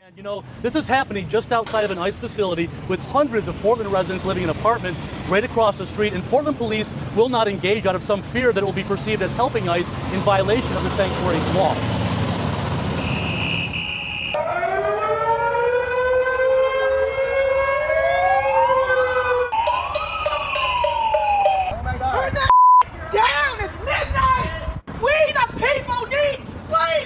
And you know, this is happening just outside of an ICE facility with hundreds of Portland residents living in apartments right across the street, and Portland police will not engage out of some fear that it will be perceived as helping ICE in violation of the sanctuary law.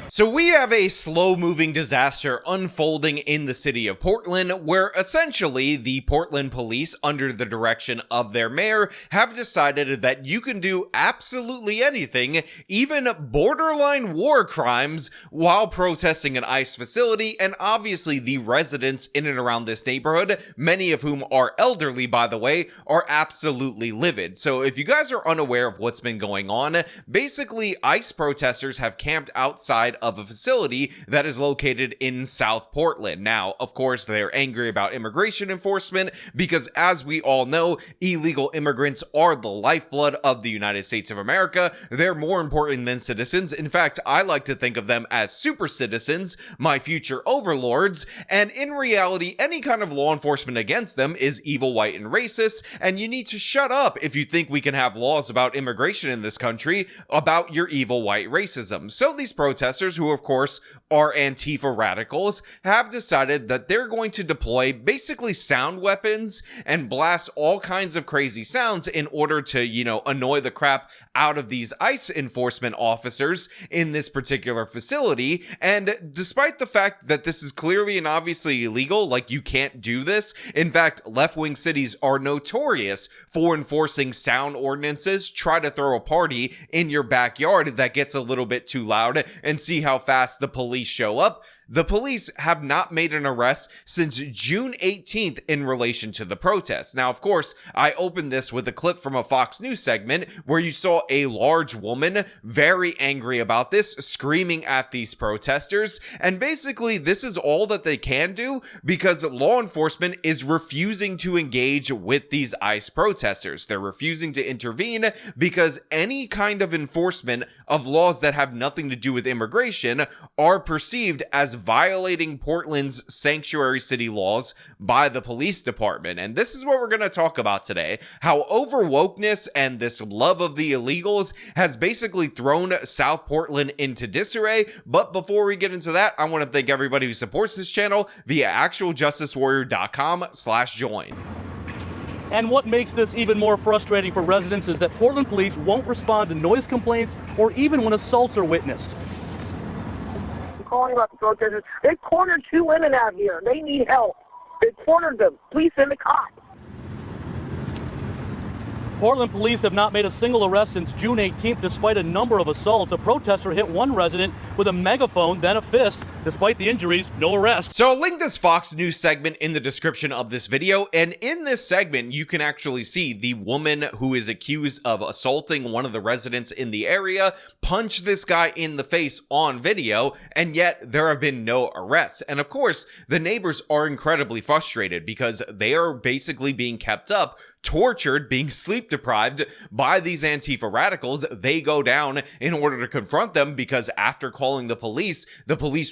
So we have a slow-moving disaster unfolding in the city of Portland, where essentially the Portland police, under the direction of their mayor, have decided that you can do absolutely anything, even borderline war crimes, while protesting an ICE facility. And obviously the residents in and around this neighborhood, many of whom are elderly by the way, are absolutely livid. So if you guys are unaware of what's been going on, basically ICE protesters have camped outside of a facility that is located in South Portland. Now, of course, they're angry about immigration enforcement because, as we all know, illegal immigrants are the lifeblood of the United States of America. They're more important than citizens. In fact, I like to think of them as super citizens, my future overlords, and in reality, any kind of law enforcement against them is evil, white, and racist, and you need to shut up if you think we can have laws about immigration in this country about your evil, white racism. So these protesters, who of course are AntiFA radicals, have decided that they're going to deploy basically sound weapons and blast all kinds of crazy sounds in order to, you know, annoy the crap out of these ICE enforcement officers in this particular facility. And despite the fact that this is clearly and obviously illegal, like you can't do this, in fact, left-wing cities are notorious for enforcing sound ordinances. Try to throw a party in your backyard that gets a little bit too loud and see how fast the police show up. The police have not made an arrest since June 18th in relation to the protests. Now, of course, I opened this with a clip from a Fox News segment where you saw a large woman very angry about this, screaming at these protesters. And basically, this is all that they can do because law enforcement is refusing to engage with these ICE protesters. They're refusing to intervene because any kind of enforcement of laws that have nothing to do with immigration are perceived as violating Portland's sanctuary city laws by the police department. And this is what we're going to talk about today: how over wokeness and this love of the illegals has basically thrown South Portland into disarray. But before we get into that, I want to thank everybody who supports this channel via actualjusticewarrior.com/join. And what makes this even more frustrating for residents is that Portland police won't respond to noise complaints or even when assaults are witnessed. Calling about the protesters. They cornered 2 women out here. They need help. They cornered them. Please send the cops. Portland police have not made a single arrest since June 18th, despite a number of assaults. A protester hit one resident with a megaphone, then a fist. Despite the injuries, no arrest. So I'll link this Fox News segment in the description of this video, and in this segment, you can actually see the woman who is accused of assaulting one of the residents in the area punch this guy in the face on video, and yet there have been no arrests. And of course, the neighbors are incredibly frustrated because they are basically being kept up, tortured, being sleep deprived by these Antifa radicals. They go down in order to confront them because after calling the police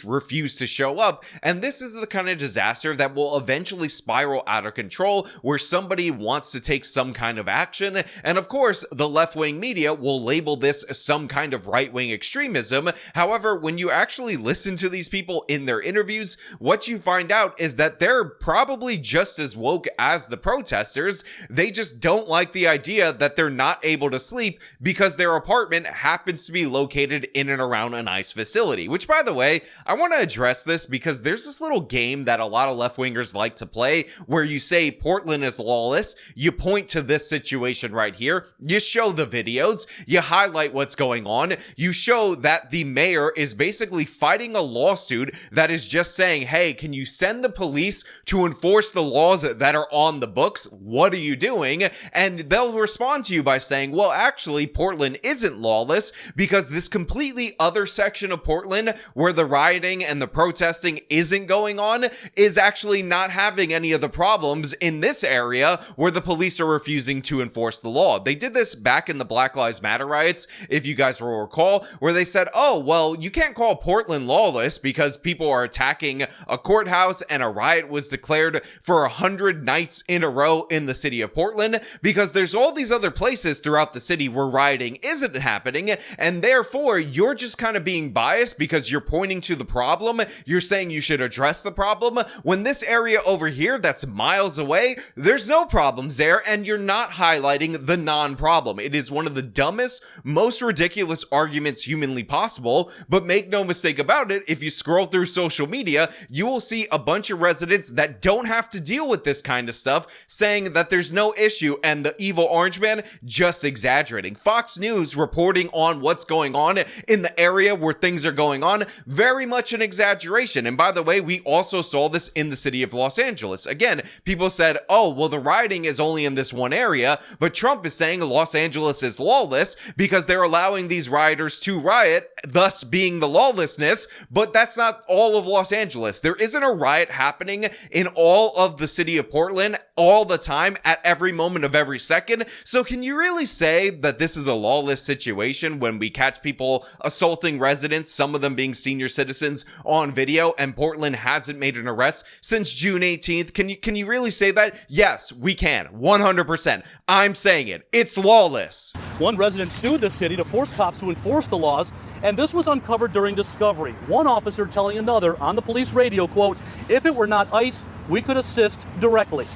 refuse to show up. And this is the kind of disaster that will eventually spiral out of control, where somebody wants to take some kind of action. And of course, the left-wing media will label this some kind of right-wing extremism. However, when you actually listen to these people in their interviews, what you find out is that they're probably just as woke as the protesters. They just don't like the idea that they're not able to sleep because their apartment happens to be located in and around an ICE facility. Which, by the way, I want to address this because there's this little game that a lot of left-wingers like to play where you say Portland is lawless, you point to this situation right here, you show the videos, you highlight what's going on, you show that the mayor is basically fighting a lawsuit that is just saying, hey, can you send the police to enforce the laws that are on the books? What are you doing? And they'll respond to you by saying, well, actually, Portland isn't lawless because this completely other section of Portland where the rioting rioting and the protesting isn't going on is actually not having any of the problems in this area where the police are refusing to enforce the law. They did this back in the Black Lives Matter riots, if you guys will recall, where they said, oh, well, you can't call Portland lawless because people are attacking a courthouse and a riot was declared for 100 nights in a row in the city of Portland because there's all these other places throughout the city where rioting isn't happening, and therefore you're just kind of being biased because you're pointing to the problem. You're saying you should address the problem when this area over here that's miles away, there's no problems there, and you're not highlighting the non-problem. It is one of the dumbest, most ridiculous arguments humanly possible, but make no mistake about it, if you scroll through social media, you will see a bunch of residents that don't have to deal with this kind of stuff saying that there's no issue and the evil orange man just exaggerating. Fox News reporting on what's going on in the area where things are going on, very much an exaggeration. And by the way, we also saw this in the city of Los Angeles. Again, people said, oh, well, the rioting is only in this one area, but Trump is saying Los Angeles is lawless because they're allowing these rioters to riot, thus being the lawlessness, but that's not all of Los Angeles. There isn't a riot happening in all of the city of Portland all the time at every moment of every second. So can you really say that this is a lawless situation when we catch people assaulting residents, some of them being senior citizens, on video, and Portland hasn't made an arrest since June 18th? Can you really say that? Yes, we can. 100%. I'm saying it. It's lawless. One resident sued the city to force cops to enforce the laws, and this was uncovered during discovery. One officer telling another on the police radio, quote, if it were not ICE, we could assist directly.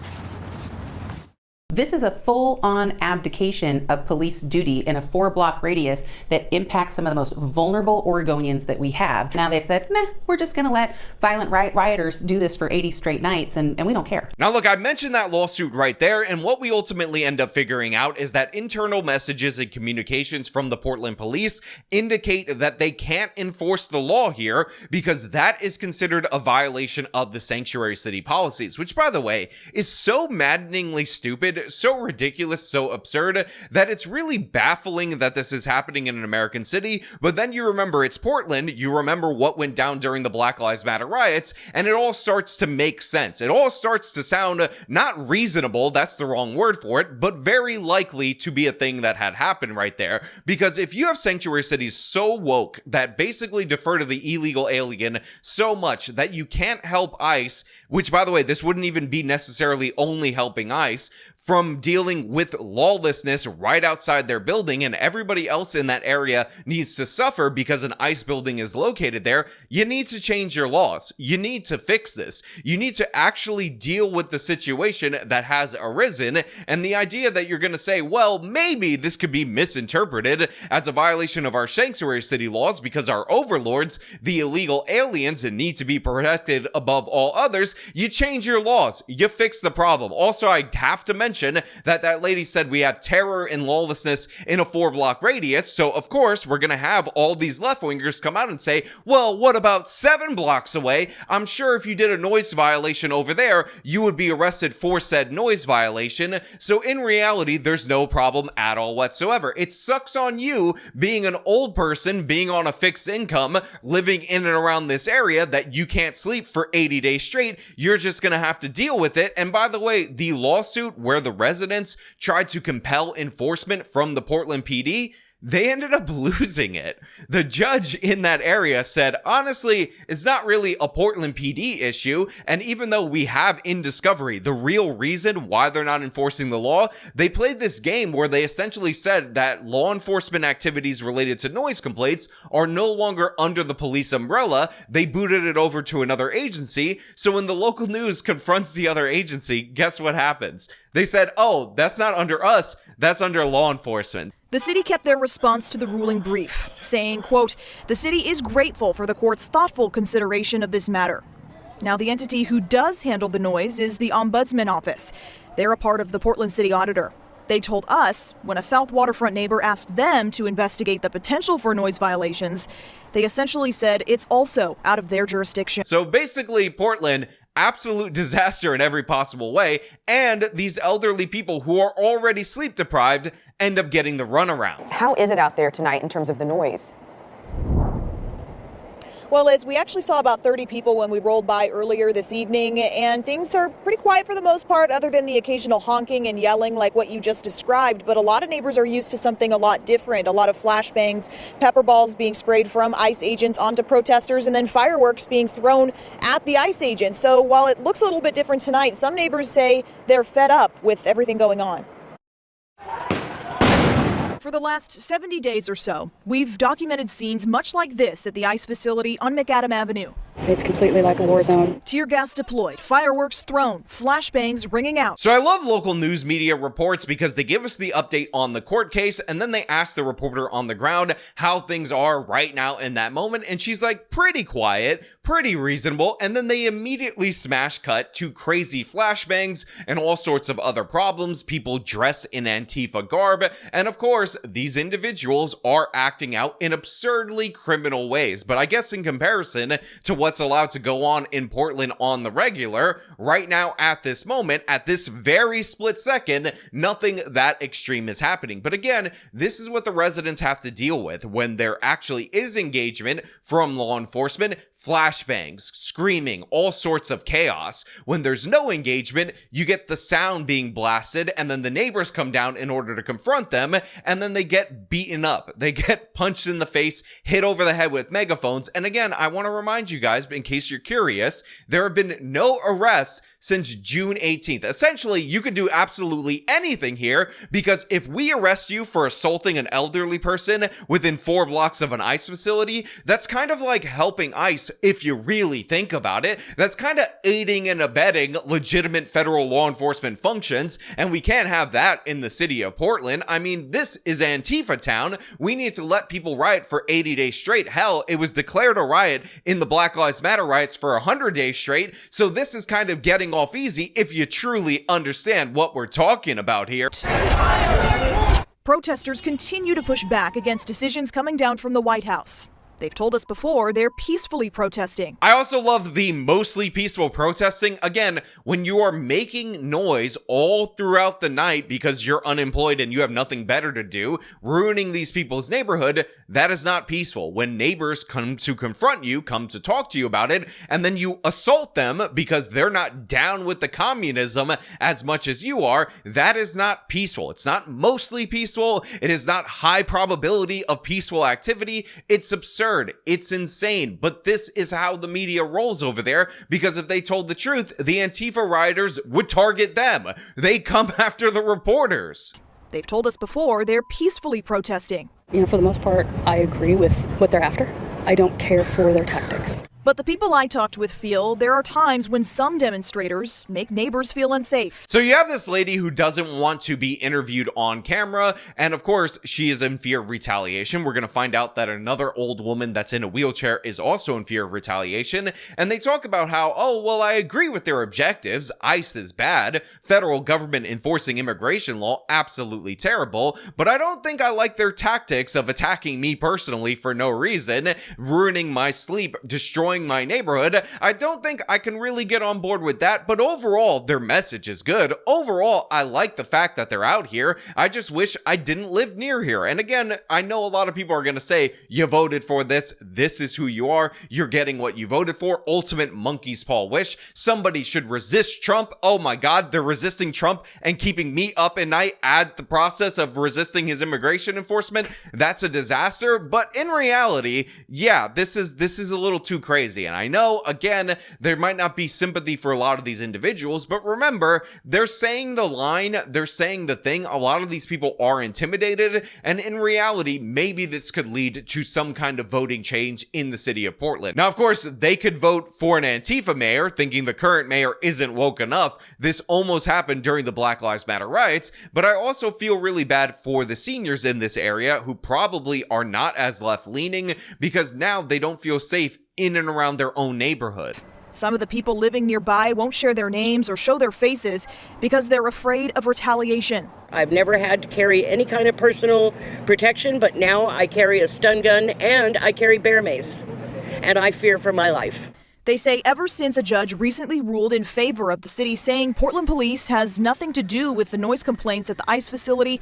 This is a full-on abdication of police duty in a 4-block radius that impacts some of the most vulnerable Oregonians that we have. Now they've said, meh, we're just going to let violent rioters do this for 80 straight nights, and we don't care. Now look, I mentioned that lawsuit right there, and what we ultimately end up figuring out is that internal messages and communications from the Portland police indicate that they can't enforce the law here because that is considered a violation of the sanctuary city policies, which, by the way, is so maddeningly stupid, so ridiculous, so absurd, that it's really baffling that this is happening in an American city. But then you remember it's Portland, you remember what went down during the Black Lives Matter riots, and it all starts to make sense. It all starts to sound not reasonable, that's the wrong word for it, but very likely to be a thing that had happened right there. Because if you have sanctuary cities so woke that basically defer to the illegal alien so much that you can't help ICE, which, by the way, this wouldn't even be necessarily only helping ICE, from dealing with lawlessness right outside their building, and everybody else in that area needs to suffer because an ICE building is located there, you need to change your laws. You need to fix this. You need to actually deal with the situation that has arisen, and the idea that you're going to say, well, maybe this could be misinterpreted as a violation of our sanctuary city laws because our overlords, the illegal aliens, need to be protected above all others. You change your laws. You fix the problem. Also, I have to mention that lady said we have terror and lawlessness in a 4-block radius, so of course we're gonna have all these left-wingers come out and say, well, what about 7 blocks away? I'm sure if you did a noise violation over there, you would be arrested for said noise violation. So in reality, there's no problem at all whatsoever. It sucks on you being an old person, being on a fixed income, living in and around this area that you can't sleep for 80 days straight. You're just gonna have to deal with it. And by the way, the lawsuit where the residents tried to compel enforcement from the Portland PD, they ended up losing it. The judge in that area said, honestly, it's not really a Portland PD issue, and even though we have in discovery the real reason why they're not enforcing the law, they played this game where they essentially said that law enforcement activities related to noise complaints are no longer under the police umbrella. They booted it over to another agency, so when the local news confronts the other agency, guess what happens? They said, oh, that's not under us, that's under law enforcement. The city kept their response to the ruling brief, saying, quote, the city is grateful for the court's thoughtful consideration of this matter. Now, the entity who does handle the noise is the Ombudsman Office. They're a part of the Portland City Auditor. They told us when a South Waterfront neighbor asked them to investigate the potential for noise violations, they essentially said it's also out of their jurisdiction. So basically, Portland, absolute disaster in every possible way, and these elderly people who are already sleep deprived end up getting the runaround. How is it out there tonight in terms of the noise? Well, Liz, we actually saw about 30 people when we rolled by earlier this evening, and things are pretty quiet for the most part, other than the occasional honking and yelling like what you just described. But a lot of neighbors are used to something a lot different. A lot of flashbangs, pepper balls being sprayed from ICE agents onto protesters, and then fireworks being thrown at the ICE agents. So while it looks a little bit different tonight, some neighbors say they're fed up with everything going on. For the last 70 days or so, we've documented scenes much like this at the ICE facility on McAdam Avenue. It's completely like a war zone. Tear gas deployed, fireworks thrown, flashbangs ringing out. So I love local news media reports because they give us the update on the court case and then they ask the reporter on the ground how things are right now in that moment. And she's like, pretty quiet, pretty reasonable. And then they immediately smash cut to crazy flashbangs and all sorts of other problems, people dressed in Antifa garb. And of course, these individuals are acting out in absurdly criminal ways. But I guess in comparison to what's allowed to go on in Portland on the regular, right now at this moment, at this very split second, nothing that extreme is happening. But again, this is what the residents have to deal with when there actually is engagement from law enforcement. Flashbangs, screaming, all sorts of chaos. When there's no engagement, you get the sound being blasted, and then the neighbors come down in order to confront them, and then they get beaten up. They get punched in the face, hit over the head with megaphones. And again, I want to remind you guys, in case you're curious, there have been no arrests since June 18th. Essentially, you could do absolutely anything here, because if we arrest you for assaulting an elderly person within 4 blocks of an ICE facility, that's kind of like helping ICE if you really think about it. That's kind of aiding and abetting legitimate federal law enforcement functions, and we can't have that in the city of Portland. I mean, this is Antifa town. We need to let people riot for 80 days straight. Hell, it was declared a riot in the Black Lives Matter riots for 100 days straight, so this is kind of getting off easy if you truly understand what we're talking about here. Protesters continue to push back against decisions coming down from the White House. They've told us before they're peacefully protesting. I also love the mostly peaceful protesting. Again, when you are making noise all throughout the night because you're unemployed and you have nothing better to do, ruining these people's neighborhood, that is not peaceful. When neighbors come to confront you, come to talk to you about it, and then you assault them because they're not down with the communism as much as you are, that is not peaceful. It's not mostly peaceful. It is not high probability of peaceful activity. It's absurd. It's insane, but this is how the media rolls over there, because if they told the truth, the Antifa rioters would target them. They come after the reporters. They've told us before they're peacefully protesting. You know, for the most part, I agree with what they're after. I don't care for their tactics. But the people I talked with feel there are times when some demonstrators make neighbors feel unsafe. So you have this lady who doesn't want to be interviewed on camera, and of course, she is in fear of retaliation. We're going to find out that another old woman that's in a wheelchair is also in fear of retaliation, and they talk about how, oh, well, I agree with their objectives. ICE is bad. Federal government enforcing immigration law, absolutely terrible, but I don't think I like their tactics of attacking me personally for no reason, ruining my sleep, destroying my neighborhood. I don't think I can really get on board with that, but overall, their message is good. Overall, I like the fact that they're out here. I just wish I didn't live near here. And again, I know a lot of people are going to say, you voted for this. This is who you are. You're getting what you voted for. Ultimate monkey's paw wish. Somebody should resist Trump. Oh my God, they're resisting Trump and keeping me up at night. Add the process of resisting his immigration enforcement. That's a disaster. But in reality, yeah, this is a little too crazy. And I know, again, there might not be sympathy for a lot of these individuals, but remember, they're saying the line, they're saying the thing. A lot of these people are intimidated, and in reality, maybe this could lead to some kind of voting change in the city of Portland. Now, of course, they could vote for an Antifa mayor, thinking the current mayor isn't woke enough. This almost happened during the Black Lives Matter riots, but I also feel really bad for the seniors in this area who probably are not as left-leaning because now they don't feel safe in and around their own neighborhood. Some of the people living nearby won't share their names or show their faces because they're afraid of retaliation. I've never had to carry any kind of personal protection, but now I carry a stun gun and I carry bear mace, and I fear for my life. They say ever since a judge recently ruled in favor of the city, saying Portland police has nothing to do with the noise complaints at the ICE facility,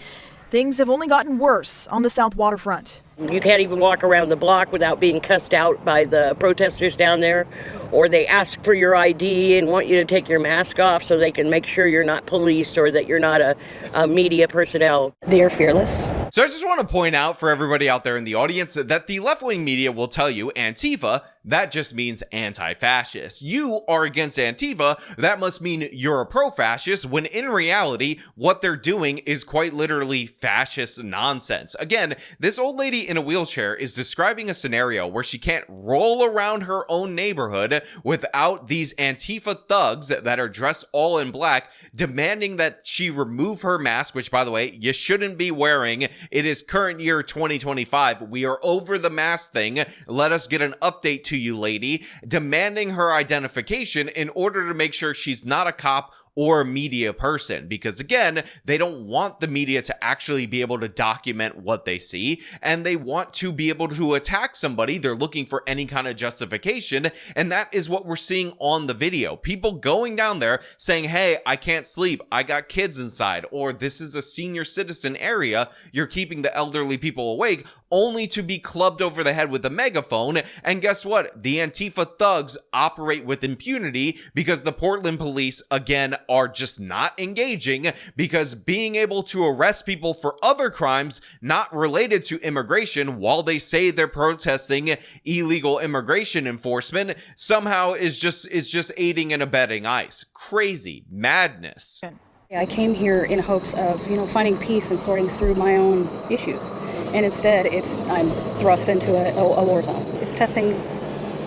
things have only gotten worse on the South Waterfront. You can't even walk around the block without being cussed out by the protesters down there, or they ask for your ID and want you to take your mask off so they can make sure you're not police or that you're not a media personnel. They are fearless. So I just want to point out for everybody out there in the audience that the left-wing media will tell you AntiFA, that just means anti-fascist. You are against Antifa, that must mean you're a pro-fascist, when in reality, what they're doing is quite literally fascist nonsense. Again, this old lady in a wheelchair is describing a scenario where she can't roll around her own neighborhood without these Antifa thugs that are dressed all in black demanding that she remove her mask, which, by the way, you shouldn't be wearing. It is current year 2025. We are over the mask thing. Let us get an update to you, lady, demanding her identification in order to make sure she's not a cop or a media person, because again, they don't want the media to actually be able to document what they see, and they want to be able to attack somebody. They're looking for any kind of justification, and that is what we're seeing on the video. People going down there saying, hey, I can't sleep, I got kids inside, or this is a senior citizen area, you're keeping the elderly people awake, only to be clubbed over the head with a megaphone. And guess what? The Antifa thugs operate with impunity because the Portland police, again, are just not engaging, because being able to arrest people for other crimes not related to immigration while they say they're protesting illegal immigration enforcement somehow is just aiding and abetting ICE. Crazy madness. I came here in hopes of, finding peace and sorting through my own issues. And instead, I'm thrust into a war zone. It's testing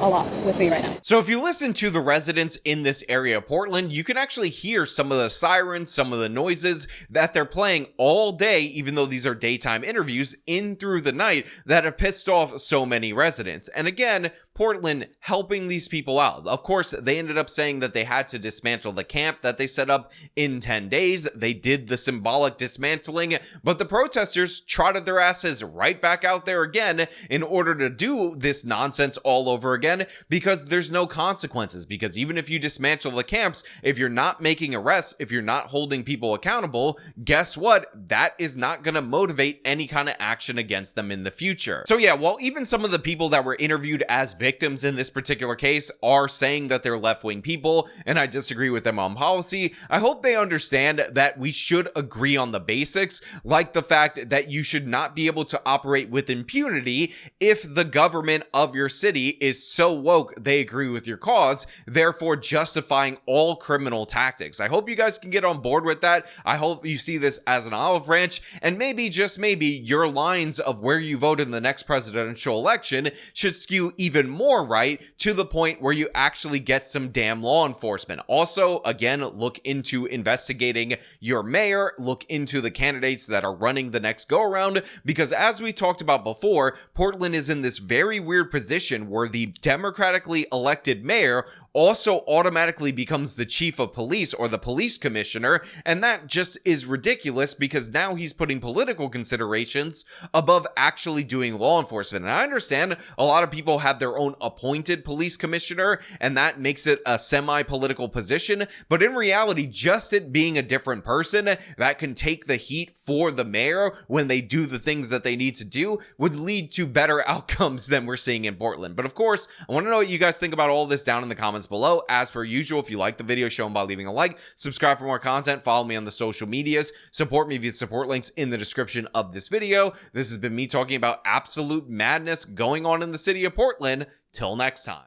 a lot with me right now. So if you listen to the residents in this area of Portland, you can actually hear some of the sirens, some of the noises that they're playing all day, even though these are daytime interviews, in through the night, that have pissed off so many residents. And again, Portland helping these people out. Of course, they ended up saying that they had to dismantle the camp that they set up in 10 days. They did the symbolic dismantling, but the protesters trotted their asses right back out there again in order to do this nonsense all over again, because there's no consequences. Because even if you dismantle the camps, if you're not making arrests, if you're not holding people accountable, guess what? That is not going to motivate any kind of action against them in the future. So yeah, while even some of the people that were interviewed as victims in this particular case are saying that they're left-wing people, and I disagree with them on policy, I hope they understand that we should agree on the basics, like the fact that you should not be able to operate with impunity if the government of your city is so woke they agree with your cause, therefore justifying all criminal tactics. I hope you guys can get on board with that. I hope you see this as an olive branch, and maybe, just maybe, your lines of where you vote in the next presidential election should skew even more right, to the point where you actually get some damn law enforcement. Also, again, look into investigating your mayor, look into the candidates that are running the next go around, because as we talked about before, Portland is in this very weird position where the democratically elected mayor also automatically becomes the chief of police or the police commissioner, and that just is ridiculous, because now he's putting political considerations above actually doing law enforcement. And I understand a lot of people have their own appointed police commissioner, and that makes it a semi-political position, but in reality, just it being a different person that can take the heat for the mayor when they do the things that they need to do would lead to better outcomes than we're seeing in Portland. But of course, I want to know what you guys think about all this down in the comments below. As per usual, if you like the video, show them by leaving a like, subscribe for more content, follow me on the social medias, support me via support links in the description of this video. This has been me talking about absolute madness going on in the city of Portland. Till next time.